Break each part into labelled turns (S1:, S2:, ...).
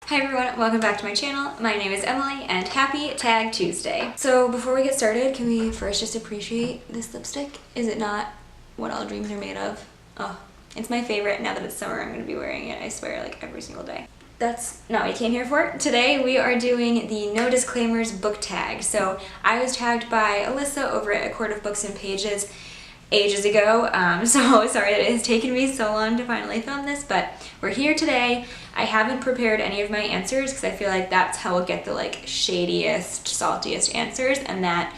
S1: Hi everyone, welcome back to my channel. My name is Emily and happy Tag Tuesday. So before we get started, can we first just appreciate this lipstick? Is it not what all dreams are made of? Oh, it's my favorite. Now that it's summer, I'm going to be wearing it, I swear, like every single day. That's not what I came here for. Today we are doing the no disclaimers book tag. So I was tagged by Alyssa over at A Court of Books and Pages ages ago, so sorry that it has taken me so long to finally film this, but we're here today. I haven't prepared any of my answers because I feel like that's how we'll get the like shadiest, saltiest answers, and that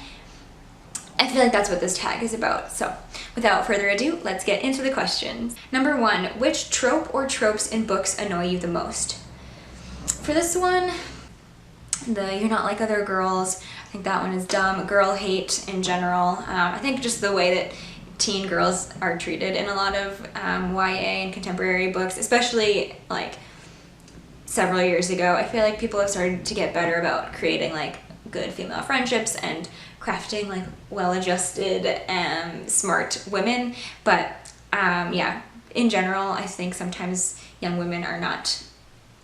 S1: I feel like that's what this tag is about. So without further ado, let's get into the questions. Number 1, which trope or tropes in books annoy you the most? For this one, the you're not like other girls, I think that one is dumb. Girl hate in general. I think just the way that teen girls are treated in a lot of YA and contemporary books, especially like several years ago. I feel like people have started to get better about creating like good female friendships and crafting like well-adjusted, smart women. But yeah, in general, I think sometimes young women are not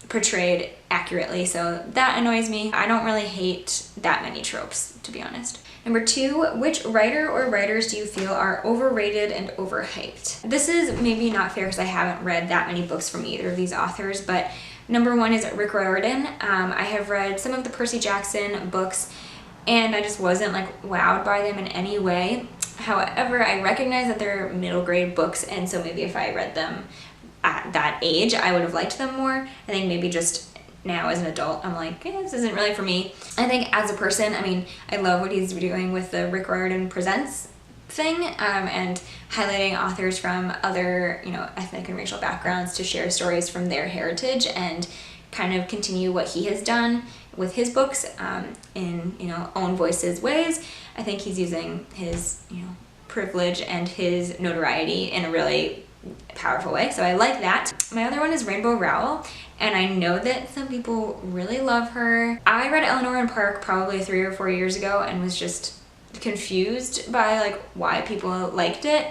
S1: portrayed accurately, so that annoys me. I don't really hate that many tropes, to be honest. Number 2, which writer or writers do you feel are overrated and overhyped? This is maybe not fair because I haven't read that many books from either of these authors, but number 1 is Rick Riordan. I have read some of the Percy Jackson books and I just wasn't like wowed by them in any way. However, I recognize that they're middle grade books, and so maybe if I read them at that age, I would have liked them more. I think maybe just now as an adult, I'm like, this isn't really for me. I think as a person, I mean, I love what he's doing with the Rick Riordan Presents thing, and highlighting authors from other, ethnic and racial backgrounds to share stories from their heritage and kind of continue what he has done with his books in, own voices ways. I think he's using his, privilege and his notoriety in a really powerful way, so I like that. My other one is Rainbow Rowell, and I know that some people really love her. I read Eleanor and Park probably 3 or 4 years ago and was just confused by like why people liked it.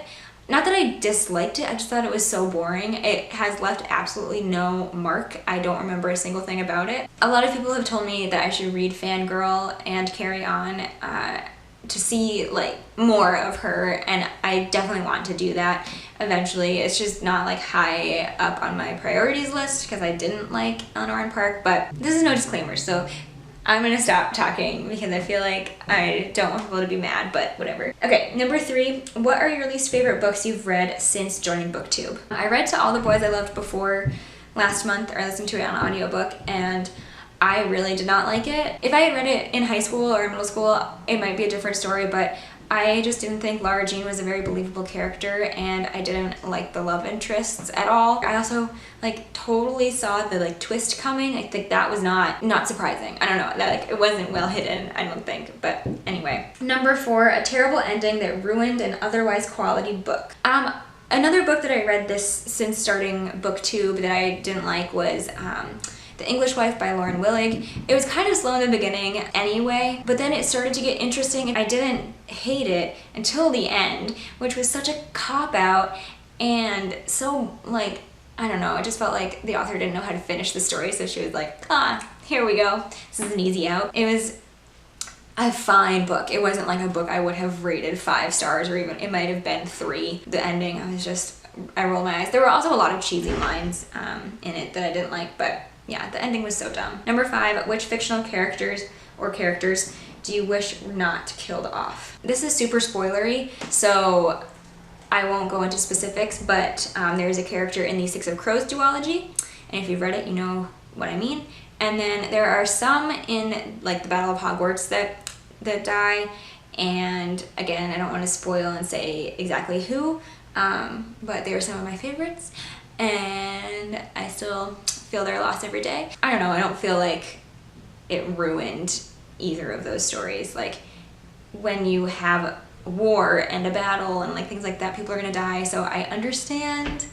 S1: Not that I disliked it, I just thought it was so boring. It has left absolutely no mark. I don't remember a single thing about it. A lot of people have told me that I should read Fangirl and Carry On to see like more of her, and I definitely want to do that eventually. It's just not like high up on my priorities list because I didn't like Eleanor and Park, but this is no disclaimer, so I'm gonna stop talking because I feel like I don't want people to be mad, but whatever. Okay, number 3, what are your least favorite books you've read since joining BookTube? I read To All the Boys I Loved Before last month, or listened to it on audiobook, and I really did not like it. If I had read it in high school or middle school, it might be a different story, but I just didn't think Lara Jean was a very believable character, and I didn't like the love interests at all. I also like totally saw the like twist coming. I think that was not surprising. I don't know, that like it wasn't well hidden, I don't think, but anyway. Number 4, a terrible ending that ruined an otherwise quality book. Another book that I read this since starting BookTube that I didn't like was The English Wife by Lauren Willig. It was kind of slow in the beginning anyway, but then it started to get interesting, and I didn't hate it until the end, which was such a cop-out, and so like, I don't know, it just felt like the author didn't know how to finish the story, so she was like, here we go, this is an easy out. It was a fine book. It wasn't like a book I would have rated 5 stars, or even, it might have been 3. The ending, I rolled my eyes. There were also a lot of cheesy lines in it that I didn't like, but yeah, the ending was so dumb. Number 5, which fictional characters do you wish were not killed off? This is super spoilery, so I won't go into specifics, but there's a character in the Six of Crows duology, and if you've read it, you know what I mean. And then there are some in like the Battle of Hogwarts that die, and again, I don't want to spoil and say exactly who, but they are some of my favorites, and I still feel their loss every day. I don't know, I don't feel like it ruined either of those stories. Like when you have war and a battle and like things like that, people are gonna die, so I understand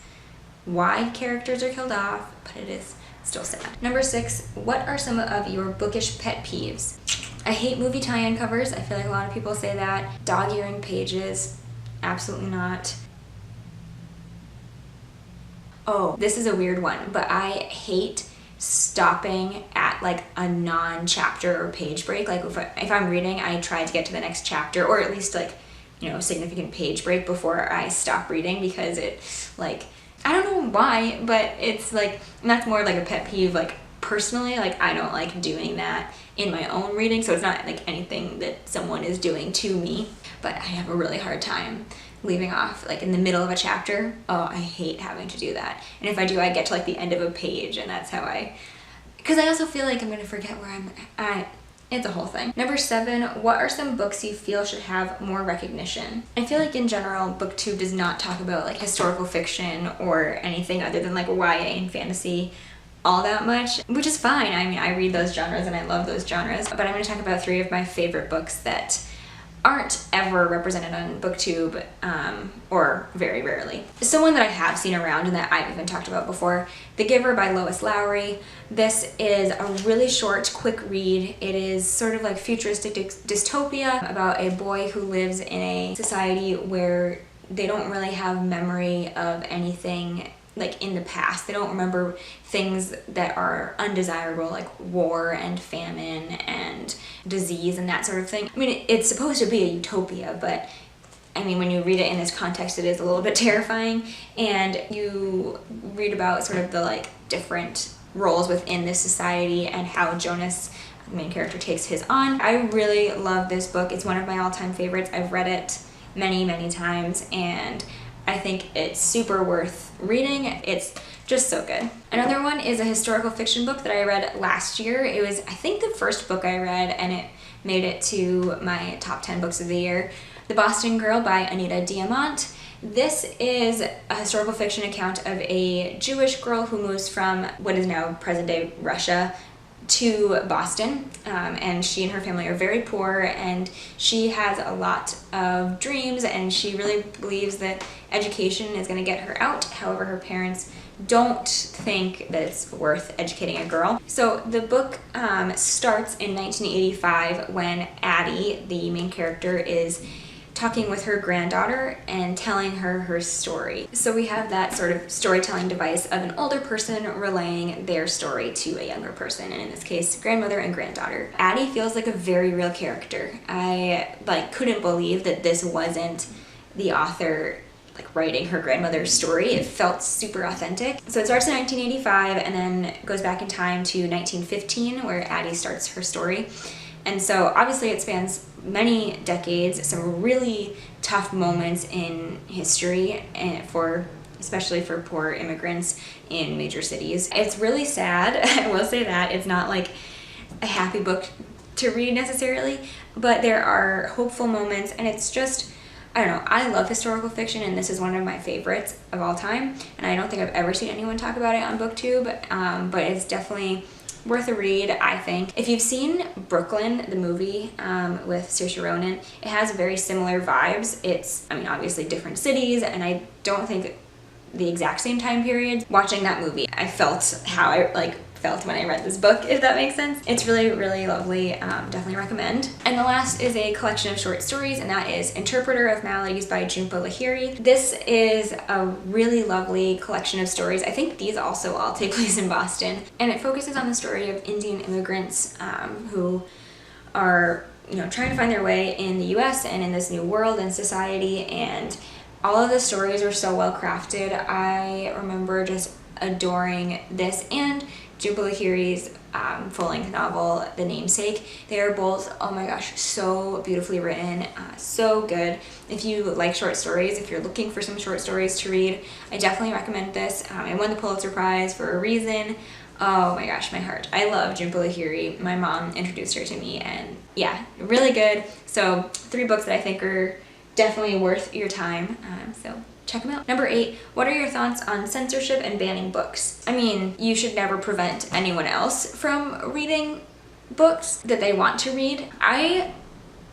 S1: why characters are killed off, but it is still sad. Number 6, what are some of your bookish pet peeves? I hate movie tie-in covers. I feel like a lot of people say that. Dog-earing pages, absolutely not. Oh, this is a weird one, but I hate stopping at like a non-chapter or page break. Like if I'm reading, I try to get to the next chapter, or at least like, you know, a significant page break before I stop reading, because it like, I don't know why, but it's like, and that's more like a pet peeve, like personally, like I don't like doing that in my own reading, so it's not like anything that someone is doing to me, but I have a really hard time leaving off like in the middle of a chapter. Oh, I hate having to do that. And if I do, I get to like the end of a page, and that's how because I also feel like I'm gonna forget where I'm at. It's a whole thing. Number 7, what are some books you feel should have more recognition? I feel like in general, BookTube does not talk about like historical fiction or anything other than like YA and fantasy all that much, which is fine. I mean, I read those genres and I love those genres, but I'm gonna talk about 3 of my favorite books that aren't ever represented on BookTube, or very rarely. So one that I have seen around and that I've even talked about before, The Giver by Lois Lowry. This is a really short, quick read. It is sort of like futuristic dystopia about a boy who lives in a society where they don't really have memory of anything like in the past. They don't remember things that are undesirable, like war and famine and disease and that sort of thing. I mean, it's supposed to be a utopia, but I mean, when you read it in this context, it is a little bit terrifying, and you read about sort of the like different roles within this society and how Jonas, the main character, takes his on. I really love this book. It's one of my all-time favorites. I've read it many, many times, and I think it's super worth reading. It's just so good. Another one is a historical fiction book that I read last year. It was, I think, the first book I read, and it made it to my top 10 books of the year. The Boston Girl by Anita Diamant. This is a historical fiction account of a Jewish girl who moves from what is now present-day Russia to Boston, and she and her family are very poor, and she has a lot of dreams, and she really believes that education is going to get her out. However, her parents don't think that it's worth educating a girl. So the book starts in 1985 when Addie, the main character, is talking with her granddaughter and telling her her story. So we have that sort of storytelling device of an older person relaying their story to a younger person, and in this case, grandmother and granddaughter. Addie feels like a very real character. I couldn't believe that this wasn't the author writing her grandmother's story. It felt super authentic. So it starts in 1985 and then goes back in time to 1915 where Addie starts her story. And so obviously it spans many decades, some really tough moments in history, and especially for poor immigrants in major cities. It's really sad, I will say that. It's not like a happy book to read necessarily, but there are hopeful moments, and it's just, I don't know, I love historical fiction, and this is one of my favorites of all time, and I don't think I've ever seen anyone talk about it on BookTube, but it's definitely worth a read, I think. If you've seen Brooklyn, the movie with Saoirse Ronan, it has very similar vibes. It's, I mean, obviously different cities, and I don't think the exact same time period. Watching that movie, I felt how I felt when I read this book, if that makes sense. It's really, really lovely. Definitely recommend. And the last is a collection of short stories, and that is Interpreter of Maladies by Jhumpa Lahiri. This is a really lovely collection of stories. I think these also all take place in Boston, and it focuses on the story of Indian immigrants who are, trying to find their way in the US and in this new world and society, and all of the stories are so well crafted. I remember just adoring this and Jhumpa Lahiri's full-length novel, The Namesake. They are both, oh my gosh, so beautifully written, so good. If you like short stories, if you're looking for some short stories to read, I definitely recommend this. It won the Pulitzer Prize for a reason. Oh my gosh, my heart. I love Jhumpa Lahiri. My mom introduced her to me, and yeah, really good. So 3 books that I think are definitely worth your time, so check them out. Number 8, what are your thoughts on censorship and banning books? I mean, you should never prevent anyone else from reading books that they want to read.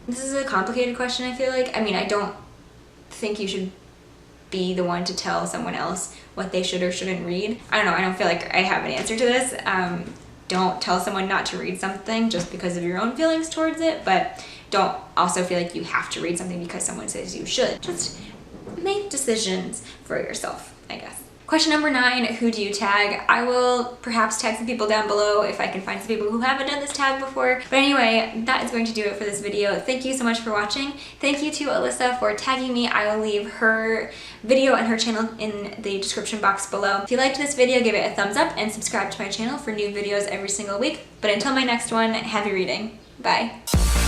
S1: This is a complicated question, I feel like. I mean, I don't think you should be the one to tell someone else what they should or shouldn't read. I don't know, I don't feel like I have an answer to this. Don't tell someone not to read something just because of your own feelings towards it, but don't also feel like you have to read something because someone says you should. Just make decisions for yourself, I guess. Question number 9, who do you tag? I will perhaps tag some people down below if I can find some people who haven't done this tag before. But anyway, that is going to do it for this video. Thank you so much for watching. Thank you to Alyssa for tagging me. I will leave her video and her channel in the description box below. If you liked this video, give it a thumbs up and subscribe to my channel for new videos every single week. But until my next one, happy reading. Bye.